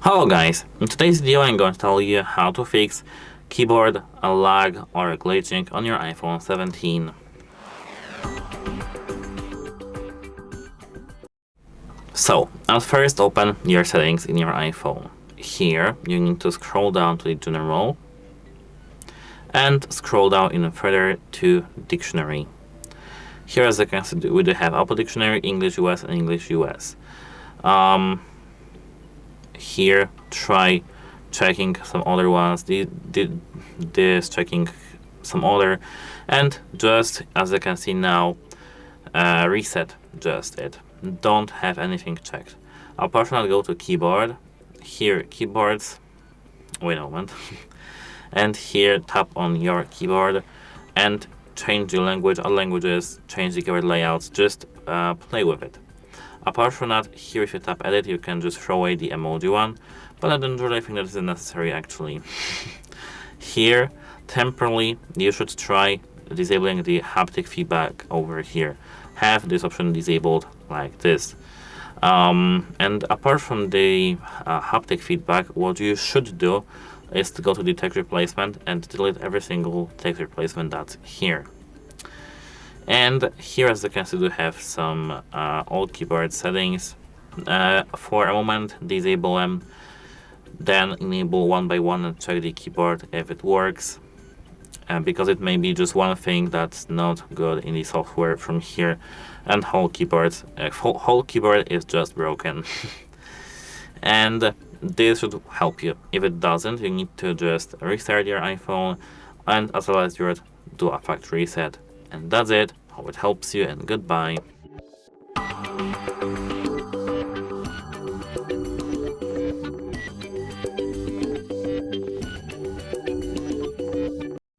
Hello guys, in today's video I'm going to tell you how to fix keyboard lag or glitching on your iPhone 17. So, at first open your settings in your iPhone. Here you need to scroll down to the general and scroll down even further to dictionary. Here as you can see we do have Apple Dictionary, English US and English US. Here try checking some other ones, this checking some other, and just as you can see now, reset just it. Don't have anything checked. Apart from that, go to keyboard. Here keyboards, wait a moment, and here tap on your keyboard and change the language, all languages, change the keyboard layouts, just play with it. Apart from that, here if you tap edit, you can just throw away the emoji one, but I don't really think that is necessary actually. Here, temporarily, you should try disabling the haptic feedback over here. Have this option disabled like this. And apart from the haptic feedback, what you should do is to go to the text replacement and delete every single text replacement that's here. And here as you can see, we have some old keyboard settings. For a moment, disable them, then enable one by one and check the keyboard if it works. Because it may be just one thing that's not good in the software from here, and whole keyboard is just broken. And this should help you. If it doesn't, you need to just restart your iPhone and as well as do a factory reset. And that's it. Hope it helps you and goodbye.